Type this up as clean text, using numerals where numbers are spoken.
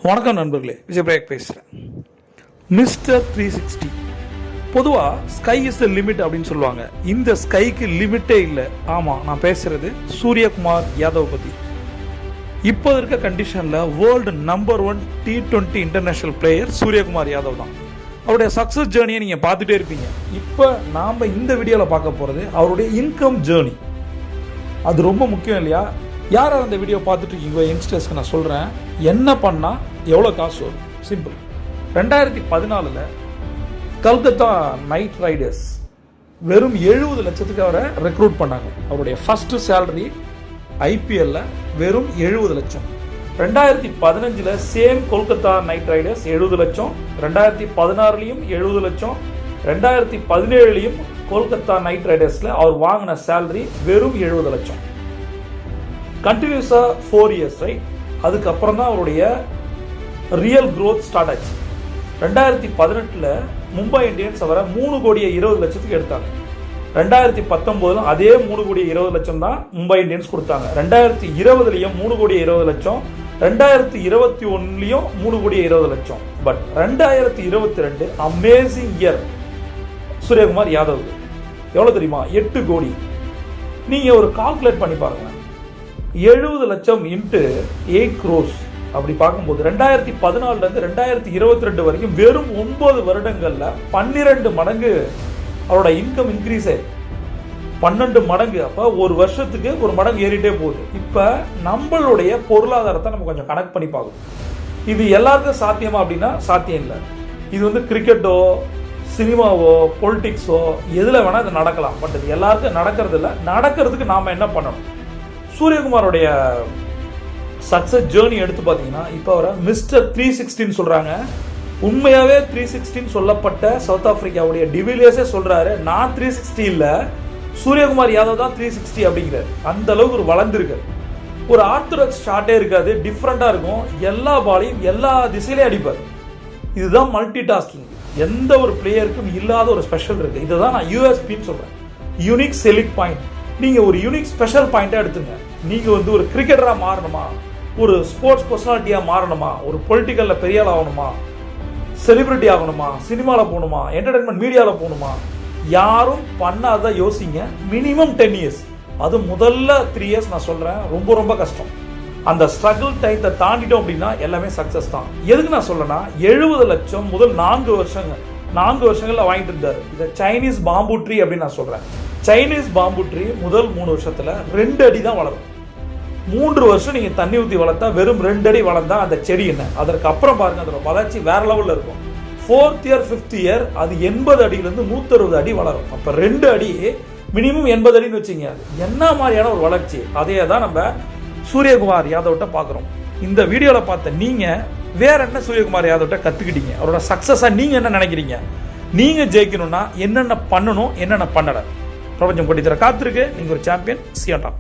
வணக்கம் நண்பர்களே, விஜய் பேசுகிறேன். மிஸ்டர் 360 பொதுவாக ஸ்கை இஸ் த லிமிட் அப்படின்னு சொல்லுவாங்க. இந்த ஸ்கைக்கு லிமிட்டே இல்லை. ஆமாம், நான் பேசுகிறது சூரியகுமார் யாதவ் பற்றி. இப்போ இருக்க கண்டிஷனில் world number 1 T20 international player Suryakumar Yadav தான். அவருடைய சக்ஸஸ் ஜேர்னியை நீங்கள் பார்த்துட்டே இருப்பீங்க. இப்போ நாம் இந்த வீடியோவில் பார்க்க போகிறது அவருடைய இன்கம் ஜேர்னி. அது ரொம்ப முக்கியம் இல்லையா? யார் அந்த வீடியோ பார்த்துட்டு இருக்கீங்களோ யங்ஸ்டர்ஸ்க்கு நான் சொல்கிறேன், என்ன பண்ணால் எவ்வளோ காசு வரும். சிம்பிள். 2014 கல்கத்தா நைட் ரைடர்ஸ் வெறும் 70 லட்சத்துக்கு அவரை ரெக்ரூட் பண்ணாங்க. அவருடைய ஃபஸ்ட்டு சேலரி ஐபிஎல்ல வெறும் 70 லட்சம். 2015 சேம் கொல்கத்தா நைட் ரைடர்ஸ் 70 லட்சம். 2016 70 லட்சம். 2017 கொல்கத்தா நைட் ரைடர்ஸில் அவர் வாங்கின சேலரி வெறும் 70 லட்சம். கண்டினியூஸாக 4 இயர்ஸ் ரைட். அதுக்கப்புறம் தான் அவருடைய ரியல் க்ரோத் ஸ்டார்ட் ஆச்சு. 2018 மும்பை இந்தியன்ஸ் அவரை 3,20,00,000 எடுத்தாங்க. 2019 அதே 3,20,00,000 தான் மும்பை இந்தியன்ஸ் கொடுத்தாங்க. 2020 3,20,00,000. 2021 3,20,00,000. But 2022 amazing year Suryakumar Yadav. எவ்வளோ தெரியுமா? 8 கோடி. நீங்கள் ஒரு கால்குலேட் பண்ணி பாருங்க. 70 லட்சம் இன்ட்டு 8 crores அப்படி பார்க்கும்போது 2014 2022 வரைக்கும் வெறும் 9 வருடங்கள்ல 12 மடங்கு அவரோட இன்கம் இன்க்ரீஸ் ஆயிருக்கு. 12 மடங்கு. அப்போ ஒரு வருஷத்துக்கு ஒரு மடங்கு ஏறிட்டே போகுது. இப்போ நம்மளுடைய பொருளாதாரத்தை நம்ம கொஞ்சம் கனெக்ட் பண்ணி பார்க்கணும். இது எல்லாருக்கும் சாத்தியமா அப்படின்னா சாத்தியம் இல்லை. இது கிரிக்கெட்டோ சினிமாவோ பொலிட்டிக்ஸோ எதில் வேணால் இது நடக்கலாம். பட் இது எல்லாருக்கும் நடக்கிறது இல்லை. நடக்கிறதுக்கு நாம் என்ன பண்ணணும்? சூரியகுமாரோடைய சக்ஸஸ் ஜேர்னி எடுத்து பார்த்தீங்கன்னா இப்போ அவரை மிஸ்டர் 360 சொல்கிறாங்க. உண்மையாகவே 360 சொல்லப்பட்ட சவுத் ஆப்பிரிக்காவுடைய டிவிலியர்ஸே சொல்கிறாரு, நான் 360 இல்லை, சூரியகுமார் யாதவ் தான் 360 அப்படிங்கிறார். அந்த அளவுக்கு ஒரு வளர்ந்துருக்காரு. ஒரு ஆர்த்தடாக்ஸ் ஷாட்டே இருக்காது, டிஃப்ரெண்ட்டாக இருக்கும். எல்லா பாலையும் எல்லா திசையிலையும் அடிப்பார். இதுதான் மல்டி டாஸ்கிங். எந்த ஒரு பிளேயருக்கும் இல்லாத ஒரு ஸ்பெஷல் இருக்குது. இதை தான் நான் யூஎஸ்பின்னு சொல்கிறேன், யூனிக் செல்லிங் பாயிண்ட். நீங்கள் ஒரு யூனிக் ஸ்பெஷல் பாயிண்ட்டாக எடுத்துங்க. நீங்கள் ஒரு கிரிக்கெட்டராக மாறணுமா, ஒரு ஸ்போர்ட்ஸ் பர்சனாலிட்டியாக மாறணுமா, ஒரு பொலிட்டிக்கலில் பெரிய ஆள் ஆகணுமா, செலிபிரிட்டி ஆகணுமா, சினிமாவில் போகணுமா, என்டர்டைன்மெண்ட் மீடியாவில் போகணுமா, யாரும் பண்ணாத யோசிங்க. Minimum 10 years. அது முதல்ல 3 இயர்ஸ் நான் சொல்கிறேன், ரொம்ப ரொம்ப கஷ்டம். அந்த ஸ்ட்ரகிள் டைத்தை தாண்டிட்டோம் அப்படின்னா எல்லாமே சக்ஸஸ் தான். எதுக்கு நான் சொல்லேன்னா, 70 லட்சம் முதல் 4 வருஷங்களில் வாங்கிட்டு இருந்தார். இதை சைனீஸ் பாம்பு ட்ரீ அப்படின்னு நான் சொல்கிறேன். சைனீஸ் பாம்பு ட்ரீ முதல் 3 வருஷத்தில் 2 அடி தான் வளரும். 3 வருஷம் நீங்கள் தண்ணி ஊற்றி வளர்த்தா வெறும் 2 அடி வளர்ந்தா அந்த செடி என்ன? அதற்கு அப்புறம் பாருங்க, அதோட வளர்ச்சி வேற லெவலில் இருக்கும். 4th இயர் 5th இயர் அது 80 அடியிலேருந்து 160 அடி வளரும். அப்போ 2 அடி மினிமம் 80 அடின்னு வச்சுங்க. என்ன மாதிரியான ஒரு வளர்ச்சி? அதே தான் நம்ம சூரியகுமார் யாதவ்கிட்ட பார்க்குறோம். இந்த வீடியோவில் பார்த்த நீங்கள் வேற என்ன சூரியகுமார் யாதவ்கிட்ட கற்றுக்கிட்டீங்க? அவரோட சக்ஸஸாக நீங்கள் என்ன நினைக்கிறீங்க? நீங்கள் ஜெயிக்கணும்னா என்னென்ன பண்ணணும், என்னென்ன பண்ணலை? பிரபஞ்சம் கொட்டி தர காத்திருக்கு. நீங்கள் ஒரு சாம்பியன். சியாட்டா.